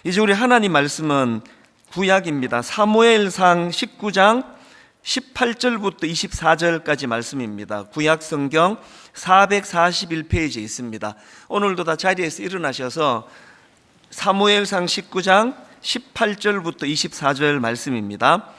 이제 우리 하나님 말씀은 구약입니다. 사무엘상 19장 18절부터 24절까지 말씀입니다. 구약 성경 441페이지에 있습니다. 오늘도 다 자리에서 일어나셔서 사무엘상 19장 18절부터 24절 말씀입니다.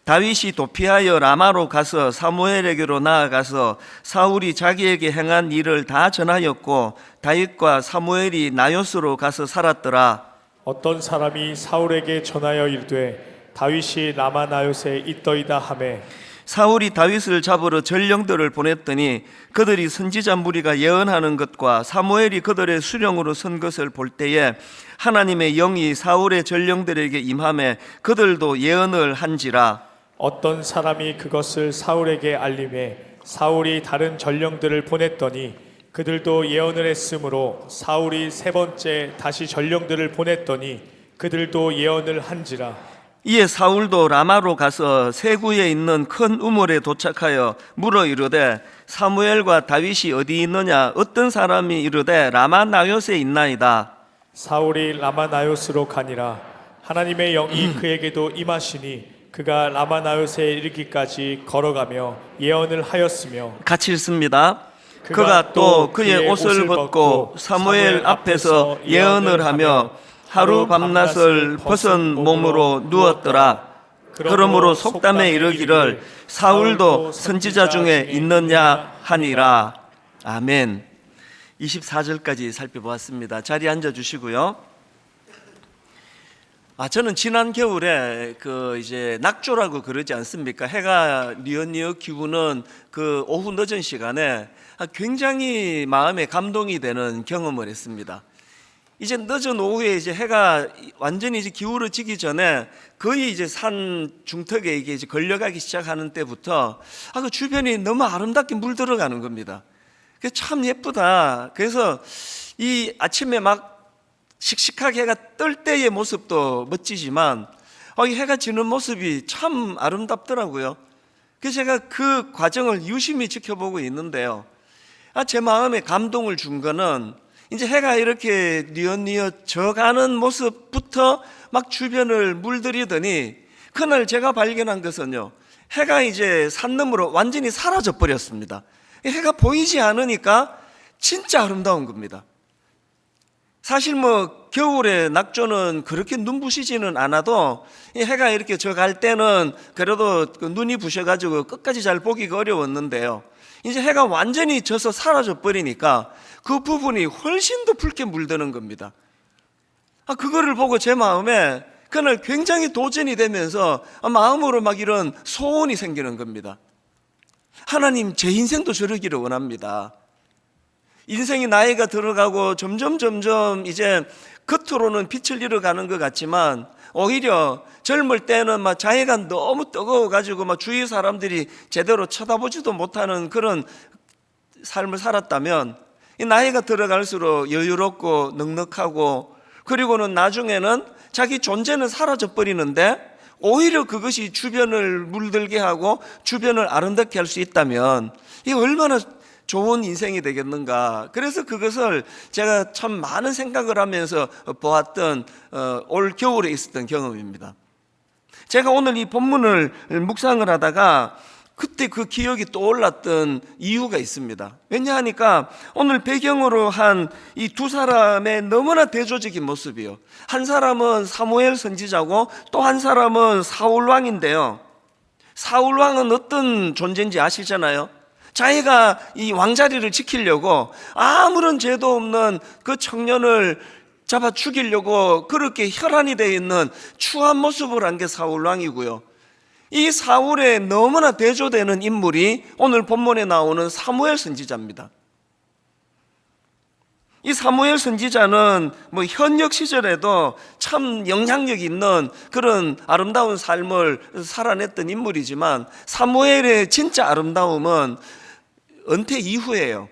다윗이 도피하여 라마로 가서 사무엘에게로 나아가서 사울이 자기에게 행한 일을 다 전하였고 다윗과 사무엘이 나요스로 가서 살았더라. 어떤 사람이 사울에게 전하여 이르되 다윗이 라마 나요스에 있더이다 하매 사울이 다윗을 잡으러 전령들을 보냈더니 그들이 선지자 무리가 예언하는 것과 사무엘이 그들의 수령으로 선 것을 볼 때에 하나님의 영이 사울의 전령들에게 임하매 그들도 예언을 한지라. 어떤 사람이 그것을 사울에게 알림해 사울이 다른 전령들을 보냈더니 그들도 예언을 했으므로 사울이 세 번째 다시 전령들을 보냈더니 그들도 예언을 한지라. 이에 사울도 라마로 가서 세구에 있는 큰 우물에 도착하여 물어 이르되 사무엘과 다윗이 어디 있느냐? 어떤 사람이 이르되 라마 나요스에 있나이다. 사울이 라마 나요스로 가니라. 하나님의 영이 그에게도 임하시니 그가 라마 나요스에 이르기까지 걸어가며 예언을 하였으며. 같이 읽습니다. 그가 또 그의 옷을 벗고 사무엘 앞에서 예언을 하며 하루 밤낮을 벗은 몸으로 누웠더라. 그러므로 속담에 이르기를 사울도 선지자 중에 있느냐 하니라. 아멘. 24절까지 살펴보았습니다. 자리에 앉아 주시고요. 저는 지난 겨울에 이제 낙조라고 그러지 않습니까? 해가 뉘엿뉘엿 기우는 그 오후 늦은 시간에 굉장히 마음에 감동이 되는 경험을 했습니다. 이제 늦은 오후에 이제 해가 완전히 이제 기울어지기 전에 거의 이제 산 중턱에 이게 이제 걸려가기 시작하는 때부터 그 주변이 너무 아름답게 물들어가는 겁니다. 그게 참 예쁘다. 그래서 이 아침에 막 씩씩하게 해가 뜰 때의 모습도 멋지지만 이 해가 지는 모습이 참 아름답더라고요. 그래서 제가 그 과정을 유심히 지켜보고 있는데요. 제 마음에 감동을 준 거는 이제 해가 이렇게 뉘엿뉘엿 져가는 모습부터 막 주변을 물들이더니 그날 제가 발견한 것은요, 해가 이제 산 너머로 완전히 사라져 버렸습니다. 해가 보이지 않으니까 진짜 아름다운 겁니다. 사실 겨울에 낙조는 그렇게 눈부시지는 않아도 이 해가 이렇게 져갈 때는 그래도 눈이 부셔가지고 끝까지 잘 보기가 어려웠는데요, 이제 해가 완전히 져서 사라져 버리니까 그 부분이 훨씬 더 붉게 물드는 겁니다. 그거를 보고 제 마음에 그날 굉장히 도전이 되면서 마음으로 막 이런 소원이 생기는 겁니다. 하나님, 제 인생도 저러기를 원합니다. 인생이 나이가 들어가고 점점 이제 겉으로는 빛을 잃어가는 것 같지만 오히려 젊을 때는 막 자해가 너무 뜨거워가지고 막 주위 사람들이 제대로 쳐다보지도 못하는 그런 삶을 살았다면 이 나이가 들어갈수록 여유롭고 넉넉하고 그리고는 나중에는 자기 존재는 사라져 버리는데 오히려 그것이 주변을 물들게 하고 주변을 아름답게 할 수 있다면 이게 얼마나 좋은 인생이 되겠는가. 그래서 그것을 제가 참 많은 생각을 하면서 보았던 올 겨울에 있었던 경험입니다. 제가 오늘 이 본문을 묵상을 하다가 그때 그 기억이 떠올랐던 이유가 있습니다. 왜냐하니까 오늘 배경으로 한 이 두 사람의 너무나 대조적인 모습이요, 한 사람은 사무엘 선지자고 또 한 사람은 사울 왕인데요, 사울 왕은 어떤 존재인지 아시잖아요. 자기가 이 왕자리를 지키려고 아무런 죄도 없는 그 청년을 잡아 죽이려고 그렇게 혈안이 되어 있는 추한 모습을 한 게 사울 왕이고요, 이 사울에 너무나 대조되는 인물이 오늘 본문에 나오는 사무엘 선지자입니다. 이 사무엘 선지자는 현역 시절에도 참 영향력 있는 그런 아름다운 삶을 살아냈던 인물이지만 사무엘의 진짜 아름다움은 은퇴 이후예요.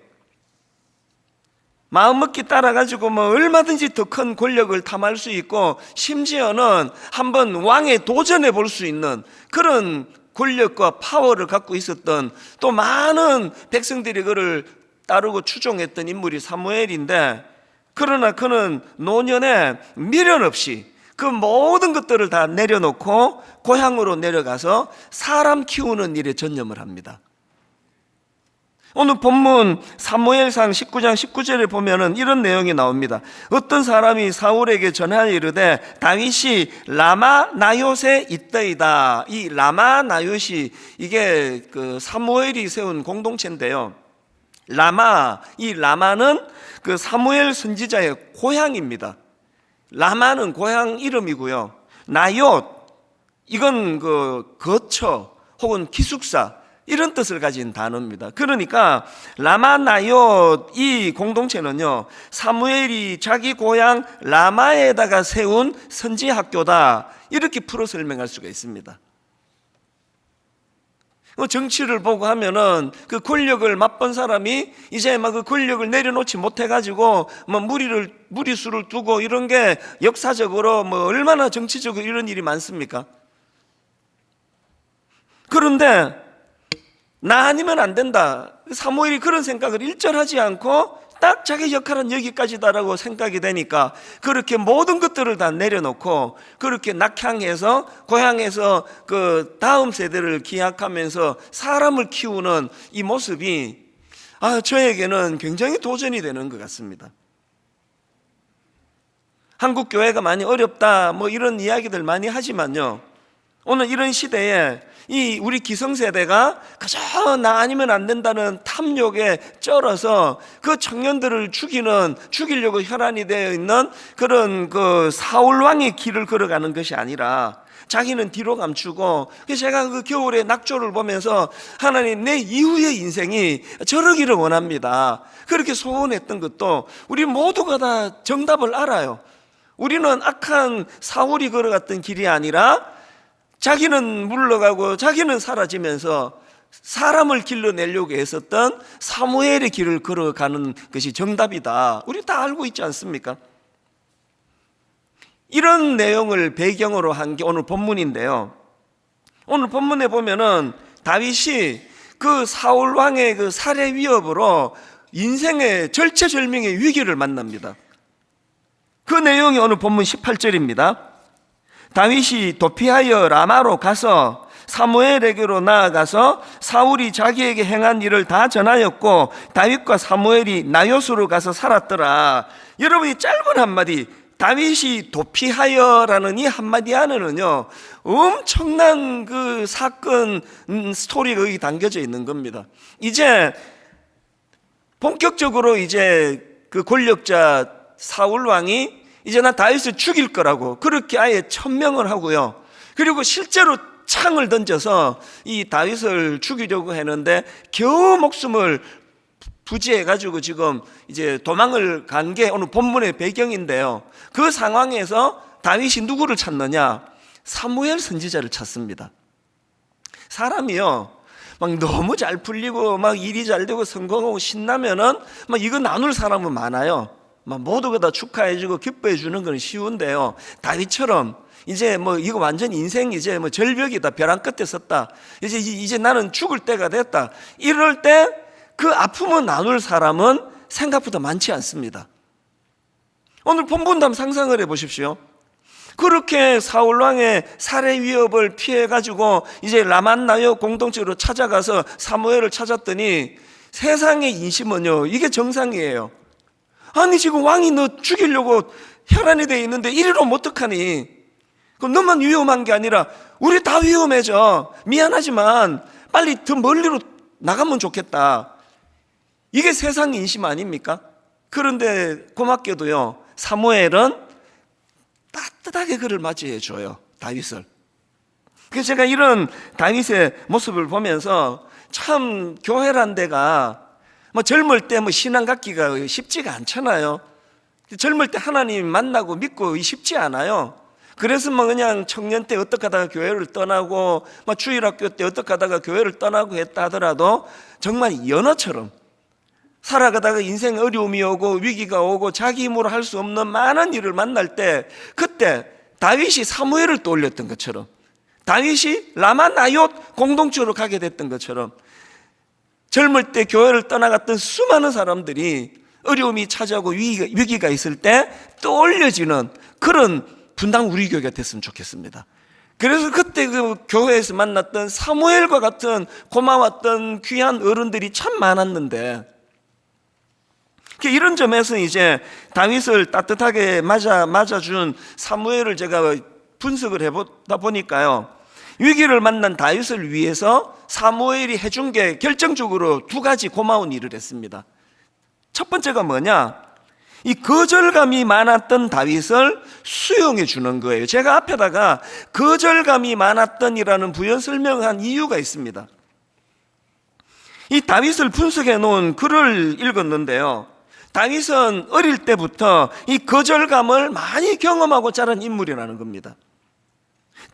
마음먹기 따라가지고 얼마든지 더 큰 권력을 탐할 수 있고 심지어는 한번 왕에 도전해 볼 수 있는 그런 권력과 파워를 갖고 있었던, 또 많은 백성들이 그를 따르고 추종했던 인물이 사무엘인데 그러나 그는 노년에 미련 없이 그 모든 것들을 다 내려놓고 고향으로 내려가서 사람 키우는 일에 전념을 합니다. 오늘 본문 사무엘상 19장 19절에 보면은 이런 내용이 나옵니다. 어떤 사람이 사울에게 전하여 이르되 다윗이 라마 나요에 있더이다. 이 라마 나요시 이게 그 사무엘이 세운 공동체인데요. 이 라마는 그 사무엘 선지자의 고향입니다. 라마는 고향 이름이고요. 나요트 이건 그 거처 혹은 기숙사 이런 뜻을 가진 단어입니다. 그러니까 라마 나요트 이 공동체는요, 사무엘이 자기 고향 라마에다가 세운 선지 학교다, 이렇게 풀어 설명할 수가 있습니다. 정치를 보고 하면은 그 권력을 맛본 사람이 이제 막 그 권력을 내려놓지 못해가지고 뭐 무리수를 두고 이런 게 역사적으로 뭐 얼마나 정치적으로 이런 일이 많습니까? 그런데 나 아니면 안 된다. 사무엘이 그런 생각을 일절하지 않고 딱 자기 역할은 여기까지다라고 생각이 되니까 그렇게 모든 것들을 다 내려놓고 그렇게 낙향해서 고향에서 그 다음 세대를 기약하면서 사람을 키우는 이 모습이 저에게는 굉장히 도전이 되는 것 같습니다. 한국 교회가 많이 어렵다 뭐 이런 이야기들 많이 하지만요, 오늘 이런 시대에 이 우리 기성세대가 그저 나 아니면 안 된다는 탐욕에 쩔어서 그 청년들을 죽이려고 혈안이 되어 있는 그런 그 사울왕의 길을 걸어가는 것이 아니라 자기는 뒤로 감추고, 제가 그 겨울에 낙조를 보면서 하나님, 내 이후의 인생이 저러기를 원합니다, 그렇게 소원했던 것도 우리 모두가 다 정답을 알아요. 우리는 악한 사울이 걸어갔던 길이 아니라 자기는 물러가고 자기는 사라지면서 사람을 길러내려고 했었던 사무엘의 길을 걸어가는 것이 정답이다, 우리 다 알고 있지 않습니까? 이런 내용을 배경으로 한 게 오늘 본문인데요, 오늘 본문에 보면은 다윗이 그 사울 왕의 그 살해 위협으로 인생의 절체절명의 위기를 만납니다. 그 내용이 오늘 본문 18절입니다. 다윗이 도피하여 라마로 가서 사무엘에게로 나아가서 사울이 자기에게 행한 일을 다 전하였고 다윗과 사무엘이 나요스로 가서 살았더라. 여러분이 짧은 한마디, 다윗이 도피하여라는 이 한마디 안에는요, 엄청난 그 사건 스토리가 여기 담겨져 있는 겁니다. 이제 본격적으로 이제 그 권력자 사울 왕이 이제 나 다윗을 죽일 거라고 그렇게 아예 천명을 하고요, 그리고 실제로 창을 던져서 이 다윗을 죽이려고 했는데 겨우 목숨을 부지해가지고 지금 이제 도망을 간 게 오늘 본문의 배경인데요, 그 상황에서 다윗이 누구를 찾느냐? 사무엘 선지자를 찾습니다. 사람이요, 막 너무 잘 풀리고 막 일이 잘 되고 성공하고 신나면은 막 이거 나눌 사람은 많아요. 막 모두가 다 축하해주고 기뻐해 주는 건 쉬운데요, 다윗처럼 이제 뭐 이거 완전 인생 이제 뭐 절벽이다, 벼랑 끝에 섰다, 이제 나는 죽을 때가 됐다, 이럴 때 그 아픔을 나눌 사람은 생각보다 많지 않습니다. 오늘 본문도 한번 상상을 해보십시오. 그렇게 사울왕의 살해 위협을 피해가지고 이제 라만나요 공동체로 찾아가서 사무엘을 찾았더니 세상의 인심은요, 이게 정상이에요. 아니 지금 왕이 너 죽이려고 혈안이 돼 있는데 이리로 어떡하니? 그럼 너만 위험한 게 아니라 우리 다 위험해져, 미안하지만 빨리 더 멀리로 나가면 좋겠다, 이게 세상 인심 아닙니까? 그런데 고맙게도요, 사무엘은 따뜻하게 그를 맞이해 줘요, 다윗을. 그래서 제가 이런 다윗의 모습을 보면서 참 교회란 데가 뭐 젊을 때 뭐 신앙 갖기가 쉽지가 않잖아요. 젊을 때 하나님 만나고 믿고 쉽지 않아요. 그래서 뭐 그냥 청년 때 어떻게 하다가 교회를 떠나고 뭐 주일학교 때 어떻게 하다가 교회를 떠나고 했다 하더라도 정말 연어처럼 살아가다가 인생 어려움이 오고 위기가 오고 자기 힘으로 할 수 없는 많은 일을 만날 때, 그때 다윗이 사무엘을 떠올렸던 것처럼, 다윗이 라마나요트 공동체로 가게 됐던 것처럼, 젊을 때 교회를 떠나갔던 수많은 사람들이 어려움이 찾아오고 위기가 있을 때 떠올려지는 그런 분당 우리 교회가 됐으면 좋겠습니다. 그래서 그때 그 교회에서 만났던 사무엘과 같은 고마웠던 귀한 어른들이 참 많았는데, 이런 점에서 이제 다윗을 따뜻하게 맞아준 사무엘을 제가 분석을 해보다 보니까요, 위기를 만난 다윗을 위해서 사무엘이 해준 게 결정적으로 두 가지 고마운 일을 했습니다. 첫 번째가 뭐냐? 이 거절감이 많았던 다윗을 수용해 주는 거예요. 제가 앞에다가 거절감이 많았던이라는 부연 설명한 이유가 있습니다. 이 다윗을 분석해 놓은 글을 읽었는데요, 다윗은 어릴 때부터 이 거절감을 많이 경험하고 자란 인물이라는 겁니다.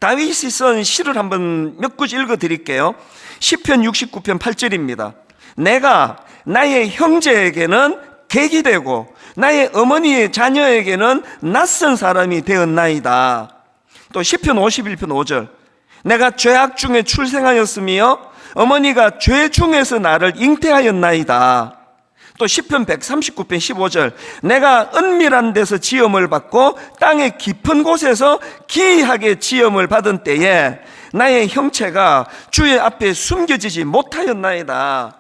다윗이 쓴 시를 한번 몇 구절 읽어 드릴게요. 시편 69편 8절입니다. 내가 나의 형제에게는 객이 되고 나의 어머니의 자녀에게는 낯선 사람이 되었나이다. 또 시편 51편 5절. 내가 죄악 중에 출생하였으며 어머니가 죄 중에서 나를 잉태하였나이다. 또 시편 139편 15절. 내가 은밀한 데서 지음을 받고 땅의 깊은 곳에서 기이하게 지음을 받은 때에 나의 형체가 주의 앞에 숨겨지지 못하였나이다.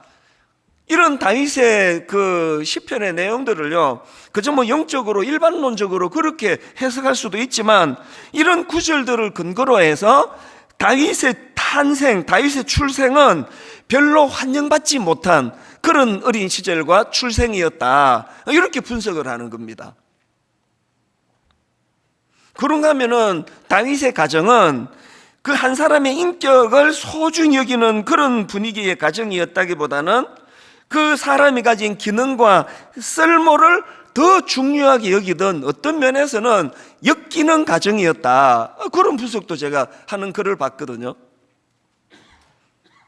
이런 다윗의 그 시편의 내용들을요, 그저 뭐 영적으로 일반론적으로 그렇게 해석할 수도 있지만, 이런 구절들을 근거로 해서 다윗의 탄생, 다윗의 출생은 별로 환영받지 못한 그런 어린 시절과 출생이었다, 이렇게 분석을 하는 겁니다. 그런가 하면은 다윗의 가정은 그 한 사람의 인격을 소중히 여기는 그런 분위기의 가정이었다기보다는 그 사람이 가진 기능과 쓸모를 더 중요하게 여기던, 어떤 면에서는 엮이는 가정이었다, 그런 분석도 제가 하는 글을 봤거든요.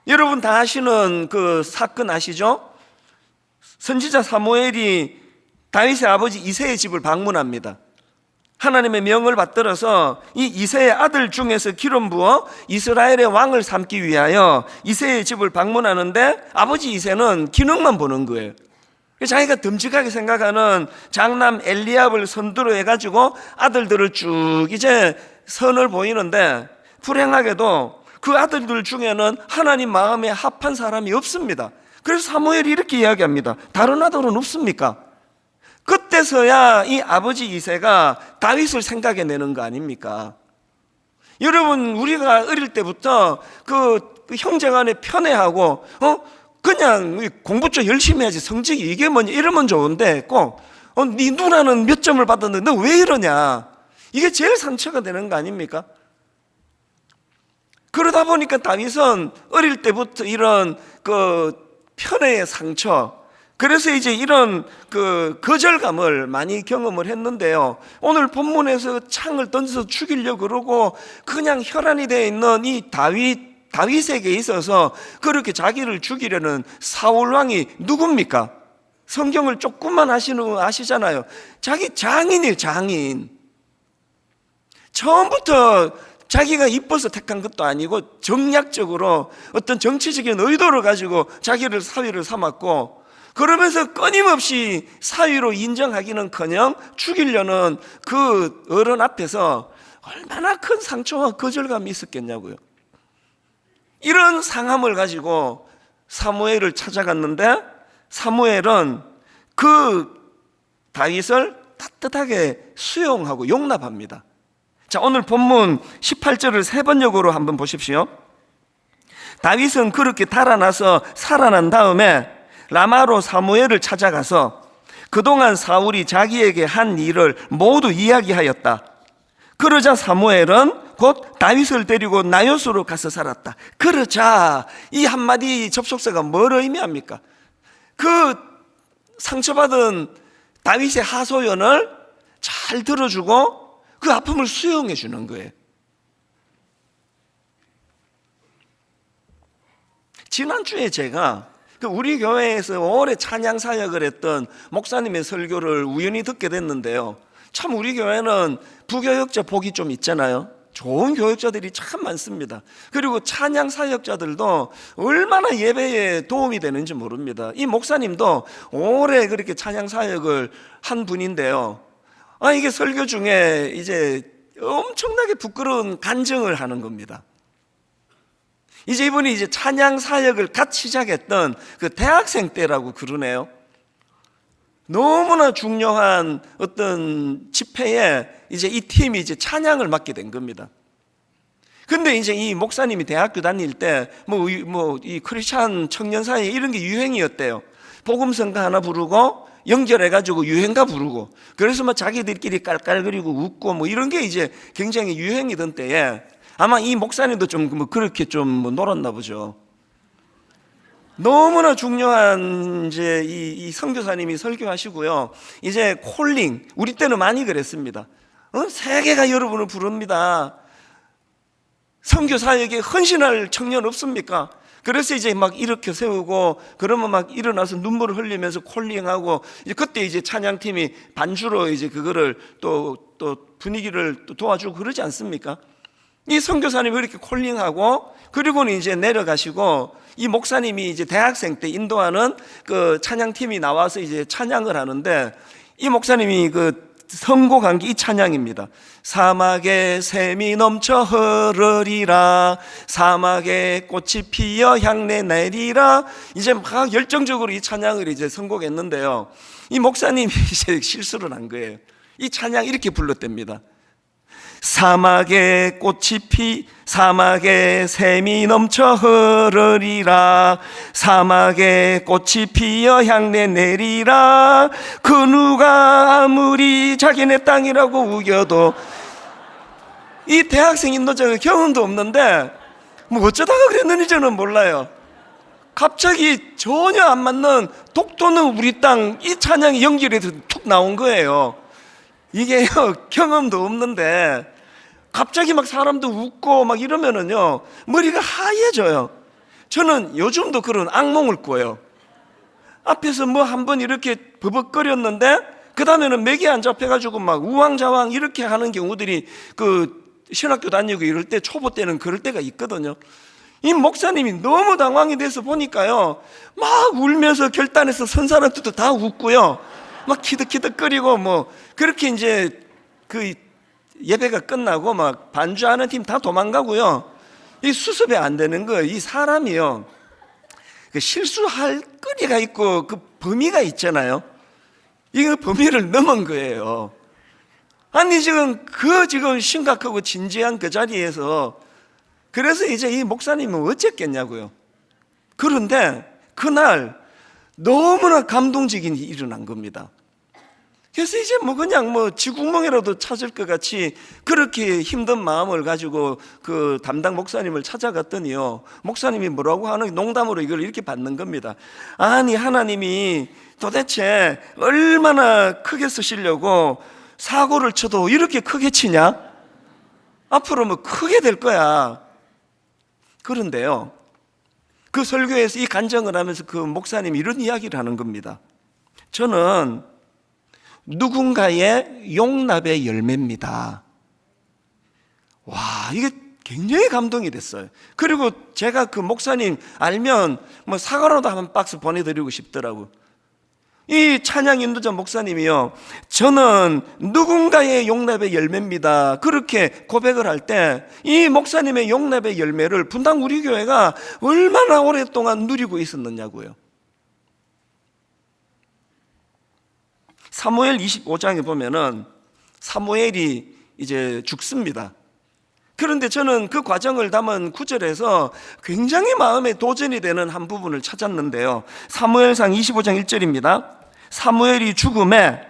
여러분 다 아시는 그 사건 아시죠? 선지자 사무엘이 다윗의 아버지 이새의 집을 방문합니다. 하나님의 명을 받들어서 이 이새의 아들 중에서 기름 부어 이스라엘의 왕을 삼기 위하여 이새의 집을 방문하는데, 아버지 이새는 기능만 보는 거예요. 자기가 듬직하게 생각하는 장남 엘리압을 선두로 해가지고 아들들을 쭉 이제 선을 보이는데, 불행하게도 그 아들들 중에는 하나님 마음에 합한 사람이 없습니다. 그래서 사무엘이 이렇게 이야기합니다. 다른 아들은 없습니까? 그때서야 이 아버지 이새가 다윗을 생각해내는 거 아닙니까? 여러분, 우리가 어릴 때부터 그 형제간에 편애하고 그냥 공부 좀 열심히 해야지, 성적이 이게 뭐냐 이러면 좋은데 꼭 네 누나는 몇 점을 받았는데 너 왜 이러냐, 이게 제일 상처가 되는 거 아닙니까? 그러다 보니까 다윗은 어릴 때부터 이런 그 편애의 상처, 그래서 이제 이런 그 거절감을 많이 경험을 했는데요, 오늘 본문에서 창을 던져서 죽이려고 그러고 그냥 혈안이 되어 있는 이 다윗에게 있어서 그렇게 자기를 죽이려는 사울왕이 누굽니까? 성경을 조금만 아시잖아요. 자기 장인이에요, 장인. 처음부터 자기가 이뻐서 택한 것도 아니고 정략적으로 어떤 정치적인 의도를 가지고 자기를 사위를 삼았고, 그러면서 끊임없이 사위로 인정하기는커녕 죽이려는 그 어른 앞에서 얼마나 큰 상처와 거절감이 있었겠냐고요. 이런 상함을 가지고 사무엘을 찾아갔는데, 사무엘은 그 다윗을 따뜻하게 수용하고 용납합니다. 자, 오늘 본문 18절을 세 번역으로 한번 보십시오. 다윗은 그렇게 달아나서 살아난 다음에 라마로 사무엘을 찾아가서 그동안 사울이 자기에게 한 일을 모두 이야기하였다. 그러자 사무엘은 곧 다윗을 데리고 나요스로 가서 살았다. 그러자 이 한마디 접속사가 뭘 의미합니까? 그 상처받은 다윗의 하소연을 잘 들어주고 그 아픔을 수용해 주는 거예요. 지난주에 제가 우리 교회에서 오래 찬양 사역을 했던 목사님의 설교를 우연히 듣게 됐는데요, 참 우리 교회는 부교역자 복이 좀 있잖아요. 좋은 교육자들이 참 많습니다. 그리고 찬양 사역자들도 얼마나 예배에 도움이 되는지 모릅니다. 이 목사님도 오래 그렇게 찬양 사역을 한 분인데요. 이게 설교 중에 이제 엄청나게 부끄러운 간증을 하는 겁니다. 이제 이분이 이제 찬양 사역을 같이 시작했던 그 대학생 때라고 그러네요. 너무나 중요한 어떤 집회에 이제 이 팀이 이제 찬양을 맡게 된 겁니다. 근데 이제 이 목사님이 대학교 다닐 때 이 크리스찬 청년 사이에 이런 게 유행이었대요. 복음성가 하나 부르고 연결해가지고 유행가 부르고, 그래서 막 자기들끼리 깔깔거리고 웃고 뭐 이런 게 이제 굉장히 유행이던 때에 아마 이 목사님도 좀 그렇게 좀 놀았나 보죠. 너무나 중요한 이제 이 선교사님이 설교하시고요. 이제 콜링, 우리 때는 많이 그랬습니다. 세계가 여러분을 부릅니다. 선교 사역에 헌신할 청년 없습니까? 그래서 이제 막 일으켜 세우고, 그러면 막 일어나서 눈물을 흘리면서 콜링하고, 이제 그때 이제 찬양팀이 반주로 이제 그거를 또 분위기를 또 도와주고 그러지 않습니까? 이 선교사님이 이렇게 콜링하고, 그리고는 이제 내려가시고, 이 목사님이 이제 대학생 때 인도하는 그 찬양팀이 나와서 이제 찬양을 하는데, 이 목사님이 그 선곡한 게 이 찬양입니다. 사막에 샘이 넘쳐 흐르리라, 사막에 꽃이 피어 향내 내리라. 이제 막 열정적으로 이 찬양을 이제 선곡했는데요. 이 목사님이 이제 실수를 한 거예요. 이 찬양 이렇게 불렀답니다. 사막에 샘이 넘쳐 흐르리라, 사막에 꽃이 피어 향내 내리라. 그 누가 아무리 자기네 땅이라고 우겨도, 이 대학생 인도자가 경험도 없는데 뭐 어쩌다가 그랬는지 저는 몰라요. 갑자기 전혀 안 맞는 독도는 우리 땅, 이 찬양이 연결해서 툭 나온 거예요. 이게요, 경험도 없는데 갑자기 막 사람도 웃고 막 이러면은요, 머리가 하얘져요. 저는 요즘도 그런 악몽을 꿔요. 앞에서 뭐 한번 이렇게 버벅거렸는데 그 다음에는 맥이 안 잡혀가지고 막 우왕좌왕 이렇게 하는 경우들이 그 신학교 다니고 이럴 때, 초보 때는 그럴 때가 있거든요. 이 목사님이 너무 당황이 돼서 보니까요, 막 울면서 결단해서 선 사람들도 다 웃고요, 막 키득키득거리고 뭐 그렇게 이제 그 예배가 끝나고 막 반주하는 팀 다 도망가고요. 이 수습이 안 되는 거예요. 이 사람이요, 그 실수할 거리가 있고 그 범위가 있잖아요. 이거 범위를 넘은 거예요. 아니 지금 심각하고 진지한 그 자리에서, 그래서 이제 이 목사님은 어쨌겠냐고요. 그런데 그날 너무나 감동적인 일이 일어난 겁니다. 그래서 이제 그냥 쥐구멍이라도 찾을 것 같이 그렇게 힘든 마음을 가지고 그 담당 목사님을 찾아갔더니요, 목사님이 뭐라고 하는, 농담으로 이걸 이렇게 받는 겁니다. 아니 하나님이 도대체 얼마나 크게 쓰시려고 사고를 쳐도 이렇게 크게 치냐? 앞으로 뭐 크게 될 거야. 그런데요, 그 설교에서 이 간증을 하면서 그 목사님이 이런 이야기를 하는 겁니다. 저는 누군가의 용납의 열매입니다. 와, 이게 굉장히 감동이 됐어요. 그리고 제가 그 목사님 알면 사과라도 한 박스 보내드리고 싶더라고요. 이 찬양 인도자 목사님이요, 저는 누군가의 용납의 열매입니다, 그렇게 고백을 할 때 이 목사님의 용납의 열매를 분당 우리 교회가 얼마나 오랫동안 누리고 있었느냐고요. 사무엘 25장에 보면은 사무엘이 이제 죽습니다. 그런데 저는 그 과정을 담은 구절에서 굉장히 마음에 도전이 되는 한 부분을 찾았는데요. 사무엘상 25장 1절입니다. 사무엘이 죽음에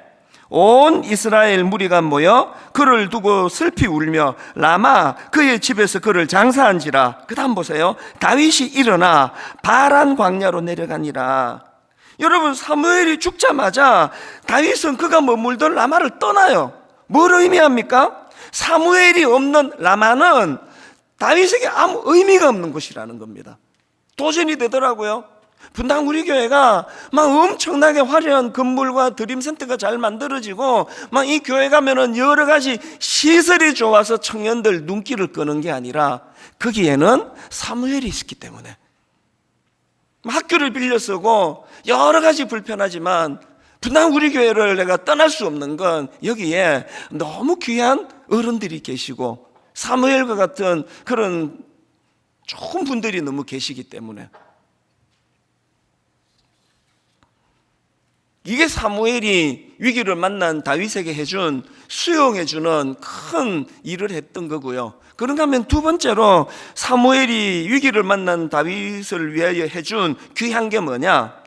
온 이스라엘 무리가 모여 그를 두고 슬피 울며 라마 그의 집에서 그를 장사한지라. 그 다음 보세요. 다윗이 일어나 바란 광야로 내려가니라. 여러분, 사무엘이 죽자마자 다윗은 그가 머물던 라마를 떠나요. 뭘 의미합니까? 사무엘이 없는 라마는 다윗에게 아무 의미가 없는 곳이라는 겁니다. 도전이 되더라고요. 분당 우리 교회가 막 엄청나게 화려한 건물과 드림센터가 잘 만들어지고 막 이 교회 가면은 여러 가지 시설이 좋아서 청년들 눈길을 끄는 게 아니라 거기에는 사무엘이 있었기 때문에 학교를 빌려 쓰고 여러 가지 불편하지만 분당 우리 교회를 내가 떠날 수 없는 건 여기에 너무 귀한 어른들이 계시고 사무엘과 같은 그런 좋은 분들이 너무 계시기 때문에 이게 사무엘이 위기를 만난 다윗에게 해준 수용해주는 큰 일을 했던 거고요. 그런가 하면 두 번째로 사무엘이 위기를 만난 다윗을 위하여 해준 귀한 게 뭐냐?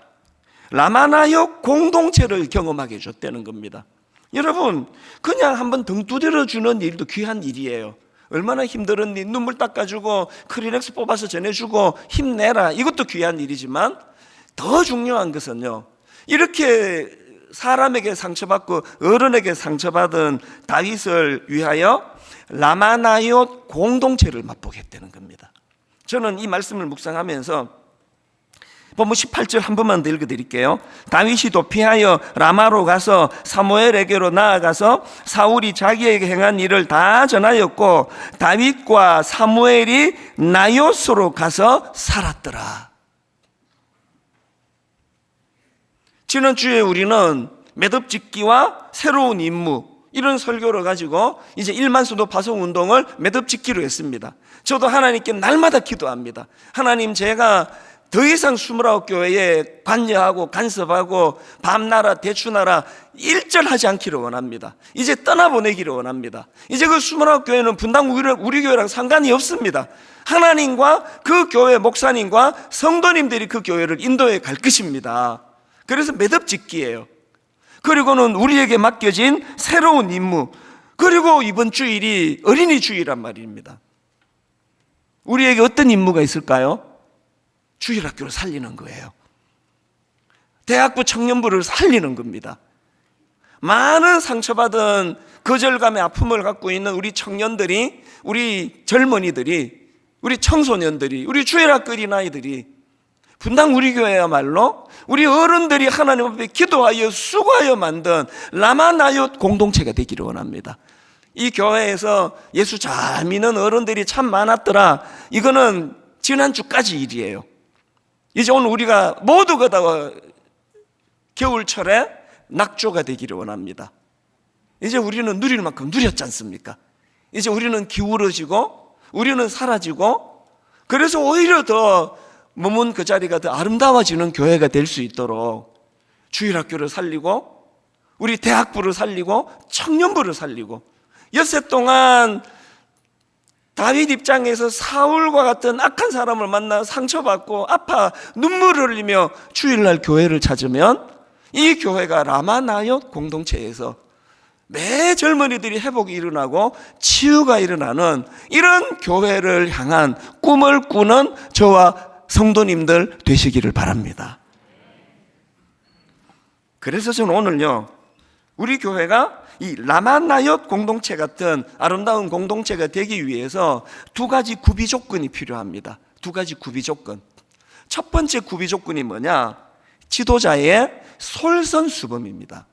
라마나역 공동체를 경험하게 해줬다는 겁니다. 여러분, 그냥 한번 등 두드려 주는 일도 귀한 일이에요. 얼마나 힘들었니? 눈물 닦아주고 크리넥스 뽑아서 전해주고 힘내라, 이것도 귀한 일이지만 더 중요한 것은요, 이렇게 사람에게 상처받고 어른에게 상처받은 다윗을 위하여 라마나옅 공동체를 맛보게 했다는 겁니다. 저는 이 말씀을 묵상하면서 본문 18절 한 번만 더 읽어드릴게요. 다윗이 도피하여 라마로 가서 사무엘에게로 나아가서 사울이 자기에게 행한 일을 다 전하였고 다윗과 사무엘이 나요스로 가서 살았더라. 지난주에 우리는 매듭짓기와 새로운 임무, 이런 설교를 가지고 이제 1만 수도 파송 운동을 매듭짓기로 했습니다. 저도 하나님께 날마다 기도합니다. 하나님, 제가 더 이상 29교회에 관여하고 간섭하고 밤나라 대추나라 일절하지 않기를 원합니다. 이제 떠나보내기를 원합니다. 이제 그 29교회는 분당 우리 교회랑 상관이 없습니다. 하나님과 그 교회 목사님과 성도님들이 그 교회를 인도해 갈 것입니다. 그래서 매듭짓기예요. 그리고는 우리에게 맡겨진 새로운 임무, 그리고 이번 주일이 어린이 주일이란 말입니다. 우리에게 어떤 임무가 있을까요? 주일학교를 살리는 거예요. 대학부 청년부를 살리는 겁니다. 많은 상처받은 거절감의 아픔을 갖고 있는 우리 청년들이, 우리 젊은이들이, 우리 청소년들이, 우리 주일학교 어린아이들이 분당 우리 교회야말로 우리 어른들이 하나님 앞에 기도하여 수고하여 만든 라마나옅 공동체가 되기를 원합니다. 이 교회에서 예수 잘 믿는 어른들이 참 많았더라. 이거는 지난주까지 일이에요. 이제 오늘 우리가 모두가 다 겨울철에 낙조가 되기를 원합니다. 이제 우리는 누릴 만큼 누렸지 않습니까? 이제 우리는 기울어지고 우리는 사라지고, 그래서 오히려 더 머문 그 자리가 더 아름다워지는 교회가 될 수 있도록 주일학교를 살리고 우리 대학부를 살리고 청년부를 살리고, 엿새 동안 다윗 입장에서 사울과 같은 악한 사람을 만나 상처받고 아파 눈물을 흘리며 주일날 교회를 찾으면 이 교회가 라마나옅 공동체에서 매 젊은이들이 회복이 일어나고 치유가 일어나는 이런 교회를 향한 꿈을 꾸는 저와 성도님들 되시기를 바랍니다. 그래서 저는 오늘요, 우리 교회가 이 라마나옅 공동체 같은 아름다운 공동체가 되기 위해서 두 가지 구비 조건이 필요합니다. 두 가지 구비 조건. 첫 번째 구비 조건이 뭐냐? 지도자의 솔선수범입니다.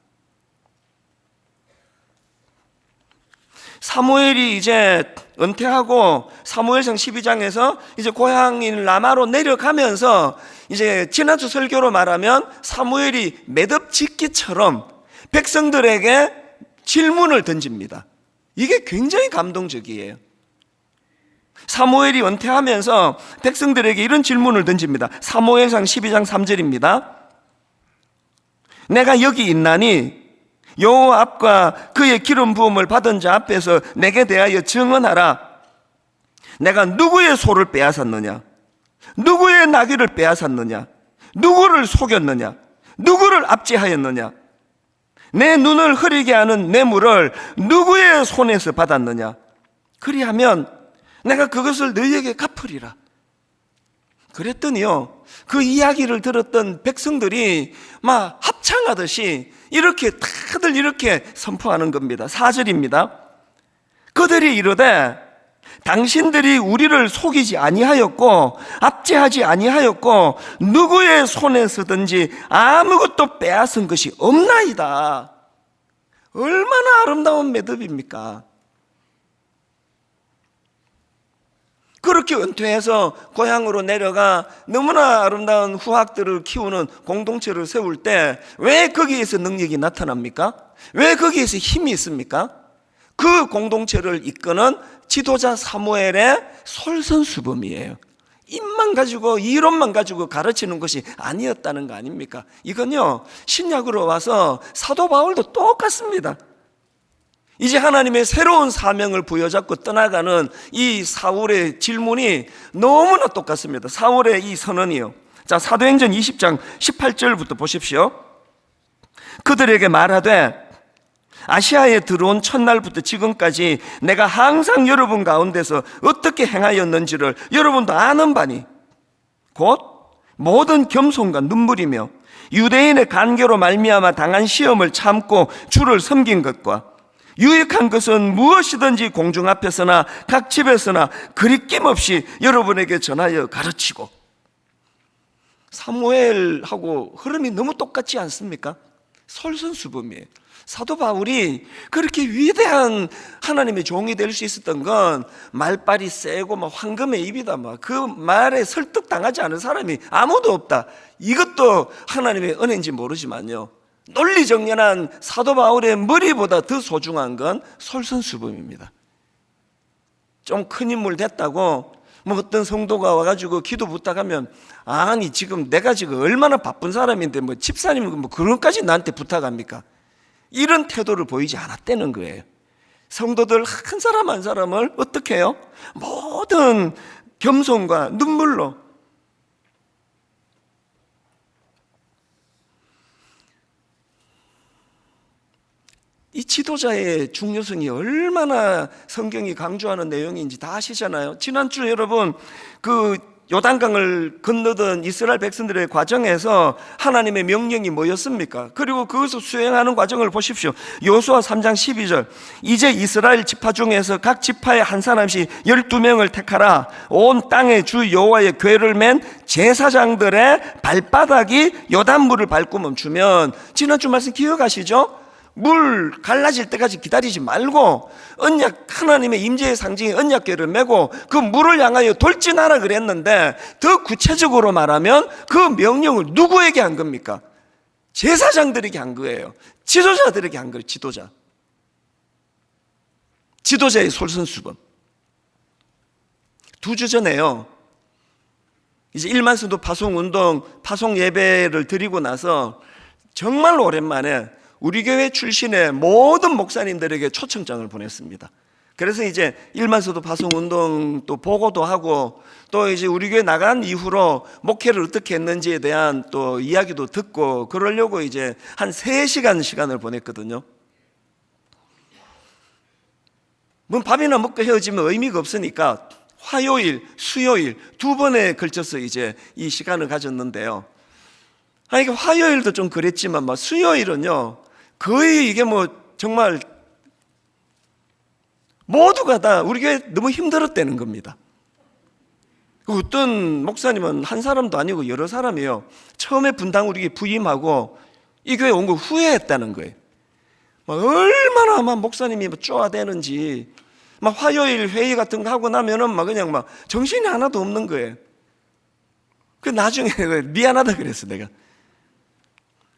사무엘이 이제 은퇴하고 사무엘상 12장에서 이제 고향인 라마로 내려가면서 이제 지난주 설교로 말하면 사무엘이 매듭짓기처럼 백성들에게 질문을 던집니다. 이게 굉장히 감동적이에요. 사무엘이 은퇴하면서 백성들에게 이런 질문을 던집니다. 사무엘상 12장 3절입니다. 내가 여기 있나니 여호와 앞과 그의 기름 부음을 받은 자 앞에서 내게 대하여 증언하라. 내가 누구의 소를 빼앗았느냐? 누구의 나귀를 빼앗았느냐? 누구를 속였느냐? 누구를 압제하였느냐? 내 눈을 흐리게 하는 뇌물을 누구의 손에서 받았느냐? 그리하면 내가 그것을 너희에게 갚으리라. 그랬더니요, 그 이야기를 들었던 백성들이 막 합창하듯이 이렇게 다들 이렇게 선포하는 겁니다. 4절입니다. 그들이 이르되 당신들이 우리를 속이지 아니하였고 압제하지 아니하였고 누구의 손에서든지 아무것도 빼앗은 것이 없나이다. 얼마나 아름다운 매듭입니까? 그렇게 은퇴해서 고향으로 내려가 너무나 아름다운 후학들을 키우는 공동체를 세울 때 왜 거기에서 능력이 나타납니까? 왜 거기에서 힘이 있습니까? 그 공동체를 이끄는 지도자 사무엘의 솔선수범이에요. 입만 가지고 이론만 가지고 가르치는 것이 아니었다는 거 아닙니까? 이건요, 신약으로 와서 사도 바울도 똑같습니다. 이제 하나님의 새로운 사명을 부여잡고 떠나가는 이 사울의 질문이 너무나 똑같습니다. 사울의 이 선언이요. 자, 사도행전 20장 18절부터 보십시오. 그들에게 말하되 아시아에 들어온 첫날부터 지금까지 내가 항상 여러분 가운데서 어떻게 행하였는지를 여러분도 아는 바니 곧 모든 겸손과 눈물이며 유대인의 간계로 말미암아 당한 시험을 참고 주를 섬긴 것과 유익한 것은 무엇이든지 공중 앞에서나 각 집에서나 그리낌 없이 여러분에게 전하여 가르치고. 사무엘하고 흐름이 너무 똑같지 않습니까? 솔선수범이에요. 사도 바울이 그렇게 위대한 하나님의 종이 될 수 있었던 건 말빨이 세고 막 황금의 입이다, 막 그 말에 설득당하지 않은 사람이 아무도 없다. 이것도 하나님의 은혜인지 모르지만요, 논리정연한 사도 바울의 머리보다 더 소중한 건 솔선수범입니다. 좀 큰 인물 됐다고 뭐 어떤 성도가 와가지고 기도 부탁하면, 아니 지금 내가 지금 얼마나 바쁜 사람인데 뭐 집사님 뭐 그런 것까지 나한테 부탁합니까? 이런 태도를 보이지 않았다는 거예요. 성도들 한 사람 한 사람을 어떻게 해요? 모든 겸손과 눈물로. 이 지도자의 중요성이 얼마나 성경이 강조하는 내용인지 다 아시잖아요. 지난주 여러분 그 요단강을 건너던 이스라엘 백성들의 과정에서 하나님의 명령이 뭐였습니까? 그리고 그것을 수행하는 과정을 보십시오. 여호수아 3장 12절 이제 이스라엘 지파 중에서 각 지파에 한 사람씩 12명을 택하라. 온 땅의 주 여호와의 궤를 맨 제사장들의 발바닥이 요단물을 밟고 멈추면, 지난주 말씀 기억하시죠? 물 갈라질 때까지 기다리지 말고 언약, 하나님의 임재의 상징인 언약궤를 메고 그 물을 향하여 돌진하라 그랬는데, 더 구체적으로 말하면 그 명령을 누구에게 한 겁니까? 제사장들에게 한 거예요. 지도자들에게 한 거예요. 지도자의 솔선수범. 2주 전에요, 이제 1만 성도 파송운동 파송 예배를 드리고 나서 정말 오랜만에 우리 교회 출신의 모든 목사님들에게 초청장을 보냈습니다. 그래서 이제 1만 성도 파송운동 또 보고도 하고, 또 이제 우리 교회 나간 이후로 목회를 어떻게 했는지에 대한 또 이야기도 듣고 그러려고 이제 한 3시간 시간을 보냈거든요. 뭐 밥이나 먹고 헤어지면 의미가 없으니까 화요일, 수요일 2번에 걸쳐서 이제 이 시간을 가졌는데요. 아니, 화요일도 좀 그랬지만 막 수요일은요, 거의 이게 뭐 정말 모두가 다 우리 교회 너무 힘들었다는 겁니다. 어떤 목사님은 한 사람도 아니고 여러 사람이에요. 처음에 분당 우리 부임하고 이 교회 온 거 후회했다는 거예요. 막 얼마나 막 목사님이 쪼아대는지, 막 화요일 회의 같은 거 하고 나면은 막 그냥 막 정신이 하나도 없는 거예요. 그 나중에 미안하다 그랬어, 내가.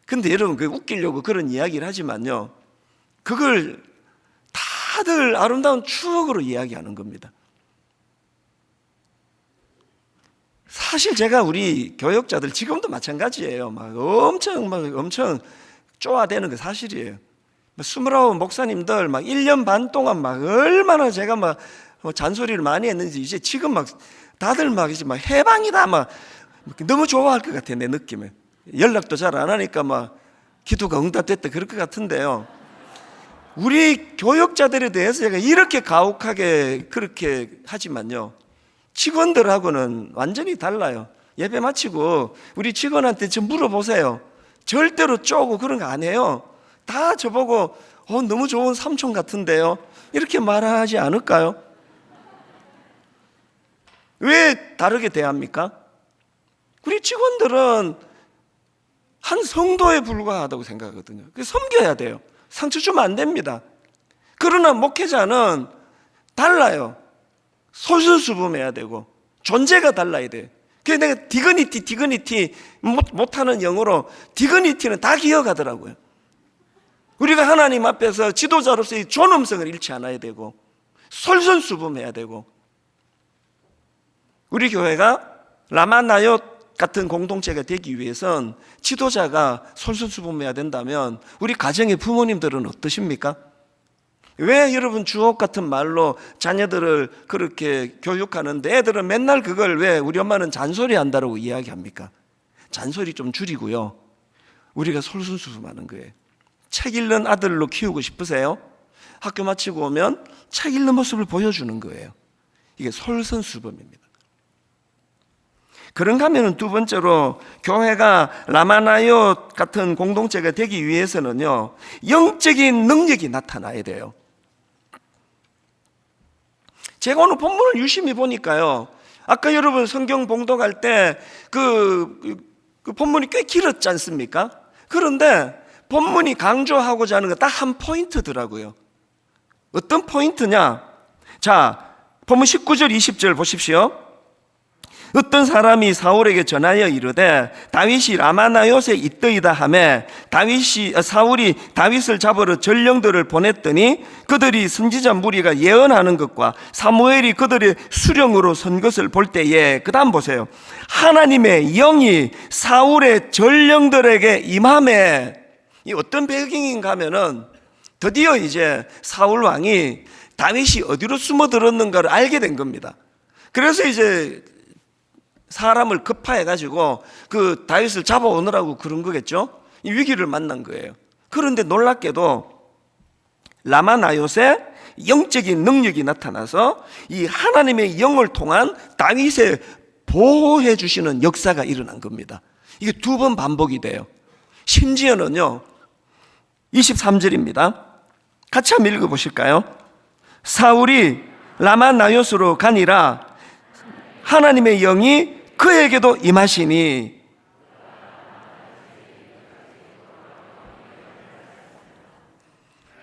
근데 여러분, 그 웃기려고 그런 이야기를 하지만요, 그걸 다들 아름다운 추억으로 이야기하는 겁니다. 사실 제가 우리 교역자들 지금도 마찬가지예요. 막 엄청 쪼아대는 게 사실이에요. 29 목사님들 막 1년 반 동안 막 얼마나 제가 막 잔소리를 많이 했는지, 이제 지금 막 다들 막 이제 막 해방이다 막 너무 좋아할 것 같아요, 내 느낌에. 연락도 잘 안 하니까 막 기도가 응답됐다 그럴 것 같은데요. 우리 교역자들에 대해서 제가 이렇게 가혹하게 그렇게 하지만요, 직원들하고는 완전히 달라요. 예배 마치고 우리 직원한테 좀 물어보세요. 절대로 쪼고 그런 거 안 해요. 다 저보고 너무 좋은 삼촌 같은데요, 이렇게 말하지 않을까요? 왜 다르게 대합니까? 우리 직원들은 한 성도에 불과하다고 생각하거든요. 섬겨야 돼요. 상처 주면 안 됩니다. 그러나 목회자는 달라요. 솔선수범해야 되고 존재가 달라야 돼요. 그래서 내가 디그니티 못하는 영어로 디그니티는 다 기억하더라고요. 우리가 하나님 앞에서 지도자로서의 존엄성을 잃지 않아야 되고 솔선수범해야 되고, 우리 교회가 라마나옅 같은 공동체가 되기 위해선 지도자가 솔선수범해야 된다면 우리 가정의 부모님들은 어떠십니까? 왜 여러분 주옥 같은 말로 자녀들을 그렇게 교육하는데 애들은 맨날 그걸 왜 우리 엄마는 잔소리 한다고 이야기합니까? 잔소리 좀 줄이고요, 우리가 솔선수범하는 거예요. 책 읽는 아들로 키우고 싶으세요? 학교 마치고 오면 책 읽는 모습을 보여주는 거예요. 이게 솔선수범입니다. 그런가 하면 두 번째로 교회가 라마나옅 같은 공동체가 되기 위해서는요, 영적인 능력이 나타나야 돼요. 제가 오늘 본문을 유심히 보니까요, 아까 여러분 성경 봉독할 때 그 본문이 꽤 길었지 않습니까? 그런데 본문이 강조하고자 하는 거 딱 한 포인트더라고요. 어떤 포인트냐? 자, 본문 19절 20절 보십시오. 어떤 사람이 사울에게 전하여 이르되 다윗이 라마나옅에 있더이다 하매 사울이 다윗을 잡으러 전령들을 보냈더니 그들이 선지자 무리가 예언하는 것과 사무엘이 그들의 수령으로 선 것을 볼 때에, 그 다음 보세요. 하나님의 영이 사울의 전령들에게 임하매. 이 어떤 배경인가 하면은 드디어 이제 사울 왕이 다윗이 어디로 숨어들었는가를 알게 된 겁니다. 그래서 이제 사람을 급파해가지고 그 다윗을 잡아오느라고 그런 거겠죠. 이 위기를 만난 거예요. 그런데 놀랍게도 라마나옅에 영적인 능력이 나타나서 이 하나님의 영을 통한 다윗의 보호해 주시는 역사가 일어난 겁니다. 이게 두 번 반복이 돼요. 심지어는요, 23절입니다. 같이 한번 읽어보실까요? 사울이 라마나옅으로 가니라 하나님의 영이 그에게도 임하시니.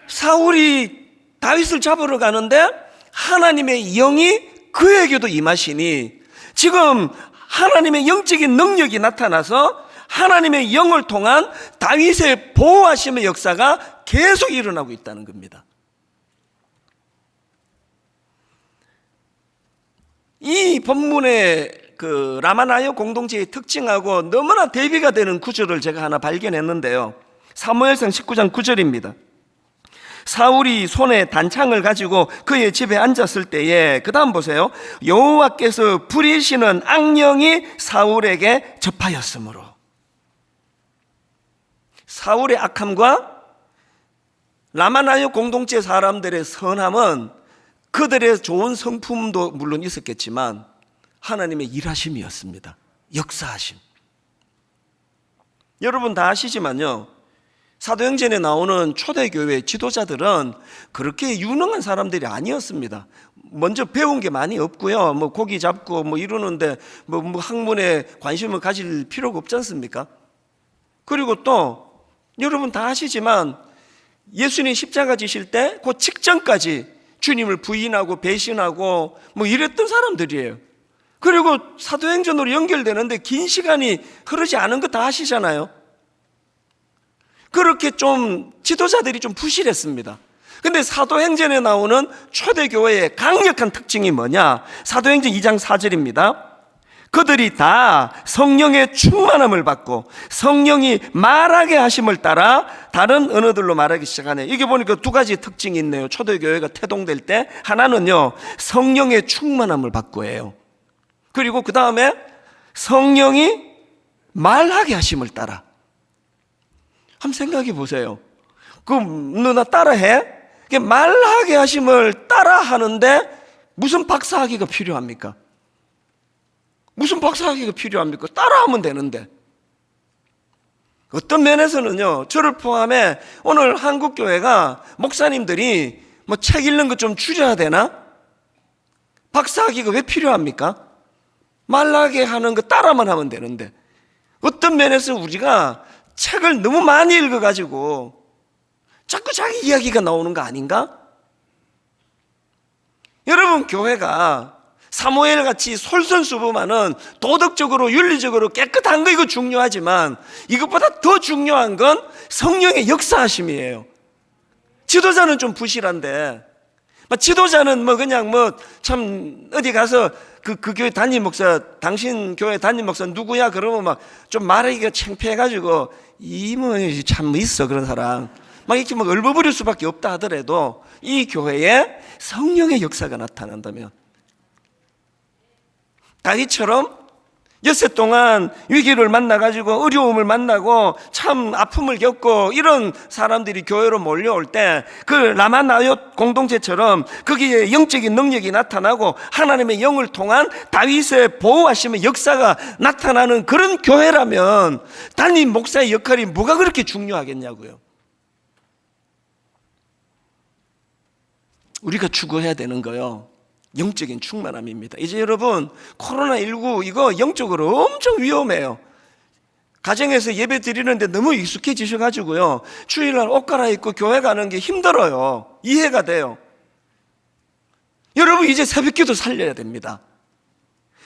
사울이 다윗을 잡으러 가는데 하나님의 영이 그에게도 임하시니, 지금 하나님의 영적인 능력이 나타나서 하나님의 영을 통한 다윗의 보호하심의 역사가 계속 일어나고 있다는 겁니다. 이 본문의 그 라마나옅 공동체의 특징하고 너무나 대비가 되는 구절을 제가 하나 발견했는데요, 사무엘상 19장 9절입니다. 사울이 손에 단창을 가지고 그의 집에 앉았을 때에, 그 다음 보세요. 여호와께서 부리시는 악령이 사울에게 접하였으므로. 사울의 악함과 라마나옅 공동체 사람들의 선함은 그들의 좋은 성품도 물론 있었겠지만 하나님의 일하심이었습니다. 역사하심. 여러분 다 아시지만요, 사도행전에 나오는 초대교회 지도자들은 그렇게 유능한 사람들이 아니었습니다. 먼저 배운 게 많이 없고요, 뭐 고기 잡고 뭐 이러는데 뭐 학문에 관심을 가질 필요가 없지 않습니까? 그리고 또 여러분 다 아시지만 예수님 십자가 지실 때 그 직전까지 주님을 부인하고 배신하고 뭐 이랬던 사람들이에요. 그리고 사도행전으로 연결되는데 긴 시간이 흐르지 않은 거 다 아시잖아요. 그렇게 좀 지도자들이 좀 부실했습니다. 근데 사도행전에 나오는 초대교회의 강력한 특징이 뭐냐? 사도행전 2장 4절입니다. 그들이 다 성령의 충만함을 받고 성령이 말하게 하심을 따라 다른 언어들로 말하기 시작하네. 이게 보니까 두 가지 특징이 있네요. 초대교회가 태동될 때 하나는요, 성령의 충만함을 받고예요. 그리고 그 다음에 성령이 말하게 하심을 따라. 한번 생각해 보세요. 너나 따라해? 말하게 하심을 따라 하는데 무슨 박사학위가 필요합니까? 무슨 박사학위가 필요합니까? 따라하면 되는데. 어떤 면에서는요, 저를 포함해 오늘 한국교회가 목사님들이 뭐 책 읽는 거 좀 줄여야 되나? 박사학위가 왜 필요합니까? 말라게 하는 거 따라만 하면 되는데, 어떤 면에서 우리가 책을 너무 많이 읽어가지고 자꾸 자기 이야기가 나오는 거 아닌가? 여러분, 교회가 사무엘같이 솔선수범하는 도덕적으로 윤리적으로 깨끗한 거 이거 중요하지만 이것보다 더 중요한 건 성령의 역사하심이에요. 지도자는 좀 부실한데, 지도자는 그냥 참 어디 가서 그 교회 담임 목사, 당신 교회 담임 목사 누구야? 그러면 좀 말하기가 창피해가지고 참 있어 그런 사람 이렇게 얼버무릴 수밖에 없다 하더라도, 이 교회에 성령의 역사가 나타난다면, 다윗처럼 엿새 동안 위기를 만나가지고 어려움을 만나고 참 아픔을 겪고 이런 사람들이 교회로 몰려올 때 그 라마나옳 공동체처럼 거기에 영적인 능력이 나타나고 하나님의 영을 통한 다윗의 보호하심의 역사가 나타나는 그런 교회라면 담임 목사의 역할이 뭐가 그렇게 중요하겠냐고요. 우리가 추구해야 되는 거요, 영적인 충만함입니다. 이제 여러분, 코로나19 이거 영적으로 엄청 위험해요. 가정에서 예배 드리는데 너무 익숙해지셔가지고요, 주일날 옷 갈아입고 교회 가는 게 힘들어요. 이해가 돼요. 여러분, 이제 새벽기도 살려야 됩니다.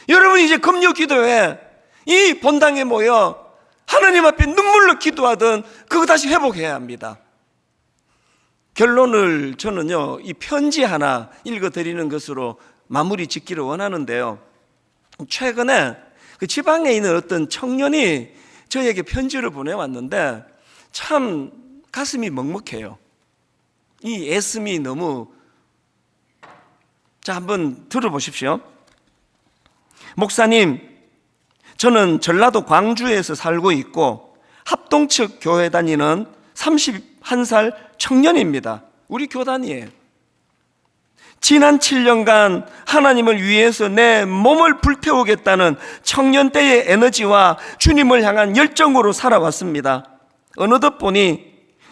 여러분, 이제 금요기도에 이 본당에 모여 하나님 앞에 눈물로 기도하던 그거 다시 회복해야 합니다. 결론을 저는요, 이 편지 하나 읽어드리는 것으로 마무리 짓기를 원하는데요. 최근에 그 지방에 있는 어떤 청년이 저에게 편지를 보내왔는데 참 가슴이 먹먹해요. 이 애씀이 너무. 자, 한번 들어보십시오. 목사님, 저는 전라도 광주에서 살고 있고 합동 측 교회 다니는 31살 청년입니다. 우리 교단이에요. 지난 7년간 하나님을 위해서 내 몸을 불태우겠다는 청년 때의 에너지와 주님을 향한 열정으로 살아왔습니다. 어느덧 보니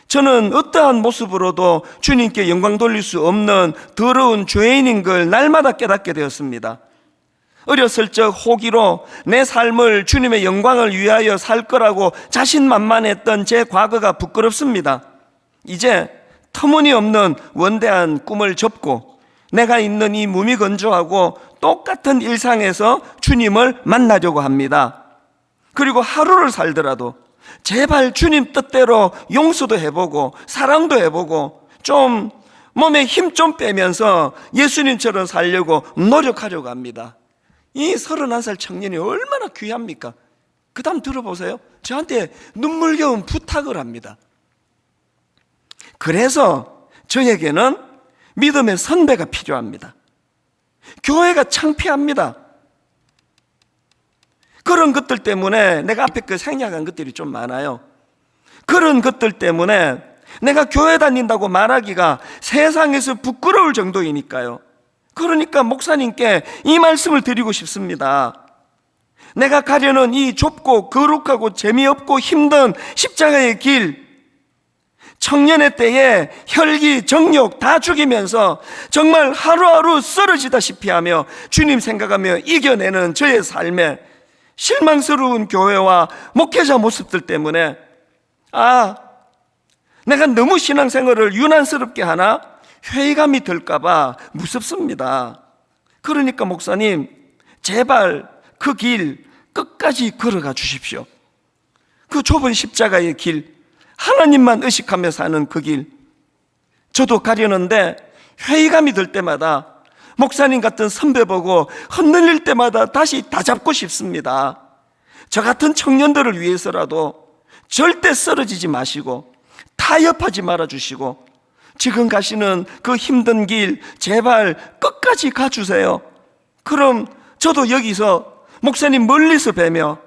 저는 어떠한 모습으로도 주님께 영광 돌릴 수 없는 더러운 죄인인 걸 날마다 깨닫게 되었습니다. 어렸을 적 호기로 내 삶을 주님의 영광을 위하여 살 거라고 자신만만했던 제 과거가 부끄럽습니다. 이제 터무니없는 원대한 꿈을 접고 내가 있는 이 무미건조하고 똑같은 일상에서 주님을 만나려고 합니다. 그리고 하루를 살더라도 제발 주님 뜻대로 용서도 해보고 사랑도 해보고 좀 몸에 힘 좀 빼면서 예수님처럼 살려고 노력하려고 합니다. 이 31살 청년이 얼마나 귀합니까? 그 다음 들어보세요. 저한테 눈물겨운 부탁을 합니다. 그래서 저에게는 믿음의 선배가 필요합니다. 교회가 창피합니다. 그런 것들 때문에 내가 앞에 그 생략한 것들이 좀 많아요. 그런 것들 때문에 내가 교회 다닌다고 말하기가 세상에서 부끄러울 정도이니까요. 그러니까 목사님께 이 말씀을 드리고 싶습니다. 내가 가려는 이 좁고 거룩하고 재미없고 힘든 십자가의 길, 청년의 때에 혈기, 정욕 다 죽이면서 정말 하루하루 쓰러지다시피 하며 주님 생각하며 이겨내는 저의 삶에 실망스러운 교회와 목회자 모습들 때문에 내가 너무 신앙생활을 유난스럽게 하나 회의감이 들까봐 무섭습니다. 그러니까 목사님, 제발 그 길 끝까지 걸어가 주십시오. 그 좁은 십자가의 길, 하나님만 의식하며 사는 그 길, 저도 가려는데 회의감이 들 때마다 목사님 같은 선배 보고 흔들릴 때마다 다시 다잡고 싶습니다. 저 같은 청년들을 위해서라도 절대 쓰러지지 마시고 타협하지 말아주시고 지금 가시는 그 힘든 길 제발 끝까지 가주세요. 그럼 저도 여기서 목사님 멀리서 뵈며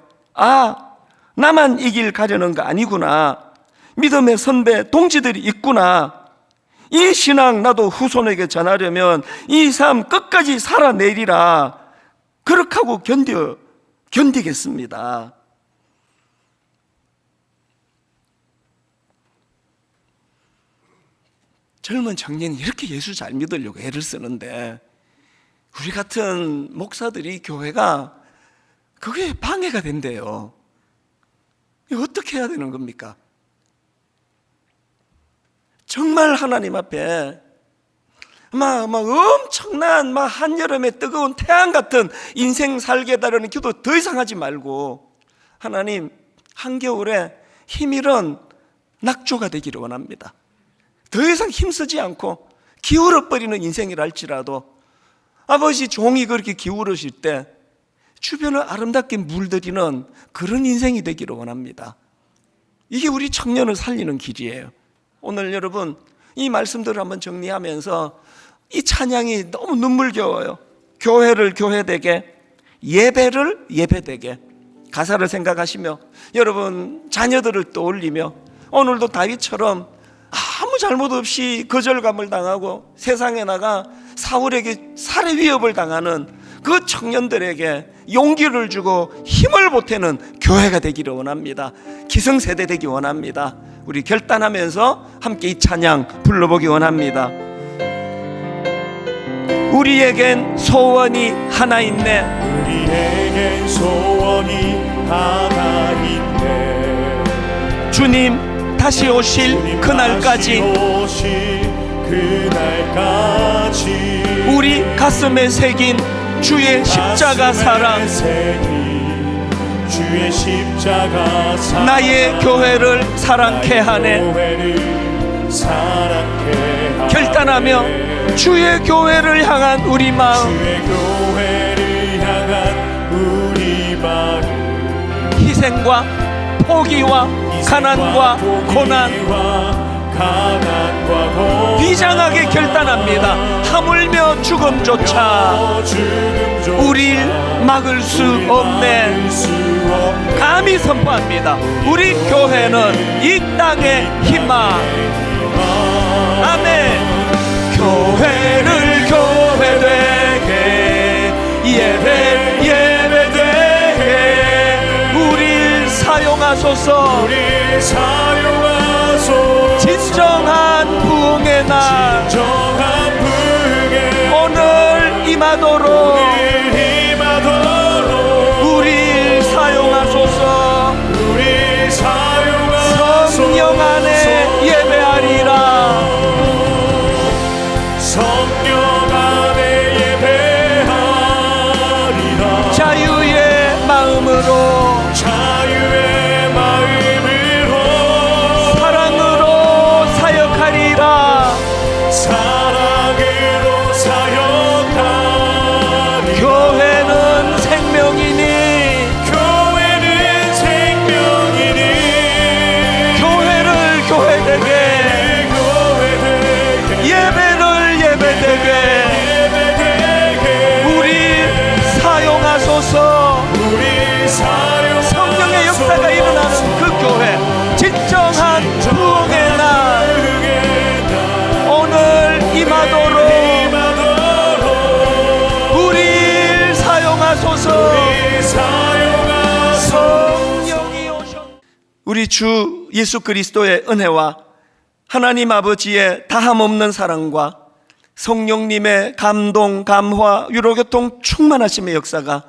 나만 이 길 가려는 거 아니구나, 믿음의 선배 동지들이 있구나, 이 신앙 나도 후손에게 전하려면 이 삶 끝까지 살아내리라, 그렇게 하고 견디겠습니다. 젊은 청년이 이렇게 예수 잘 믿으려고 애를 쓰는데 우리 같은 목사들이 교회가 그게 방해가 된대요. 이거 어떻게 해야 되는 겁니까? 정말 하나님 앞에 막 엄청난 한여름의 뜨거운 태양 같은 인생 살게 달라는 기도 더 이상 하지 말고, 하나님 한겨울에 힘이런 낙조가 되기를 원합니다. 더 이상 힘쓰지 않고 기울어버리는 인생이라 할지라도 아버지 종이 그렇게 기울으실 때 주변을 아름답게 물들이는 그런 인생이 되기를 원합니다. 이게 우리 청년을 살리는 길이에요. 오늘 여러분 이 말씀들을 한번 정리하면서 이 찬양이 너무 눈물겨워요. 교회를 교회되게, 예배를 예배되게, 가사를 생각하시며 여러분 자녀들을 떠올리며 오늘도 다윗처럼 아무 잘못 없이 거절감을 당하고 세상에 나가 사울에게 살해 위협을 당하는 그 청년들에게 용기를 주고 힘을 보태는 교회가 되기를 원합니다. 기성세대 되기 원합니다. 우리 결단하면서 함께 이 찬양 불러보기 원합니다. 우리에겐 소원이 하나 있네. 우리에겐 소원이 하나 있네. 주님 다시 오실 그날까지 우리 가슴에 새긴 주의 십자가 사랑, 주의 십자가 사랑, 나의 교회를 사랑케 하네. 결단하며 주의 교회를 향한 우리 마음, 주의 교회를 향한 우리 마음, 희생과 포기와 가난과 고난 비장하게 결단합니다. 하물며 죽음조차 우릴 막을 수 없네. 감히 선포합니다. 우리 교회는 이 땅의 희망. 아멘. 교회를 교회되게, 예배 예배되게 우릴 사용하소서. 진정한 부흥의 날 오늘 임하도록 우릴 사용하소서. 성령 안에 예배하리라. 자유의 마음으로 교회는 생명이니 교회를 교회되게, 예배를 예배되게 우리 사용하소서. 성령의 역사가 일어나는 그 교회, 진정한 부흥의 날 오늘 임하도록 우리 사용하소서. 성령이 오셔. 우리 주 예수 그리스도의 은혜와 하나님 아버지의 다함없는 사랑과 성령님의 감동, 감화, 위로교통 충만하심의 역사가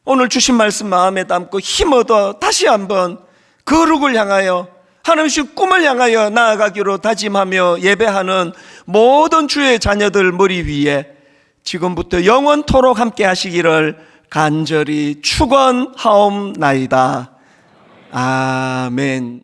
오늘 주신 말씀 마음에 담고 힘 얻어 다시 한번 거룩을 향하여, 하나님의 꿈을 향하여 나아가기로 다짐하며 예배하는 모든 주의 자녀들 머리 위에 지금부터 영원토록 함께 하시기를 간절히 축원하옵나이다. 아멘.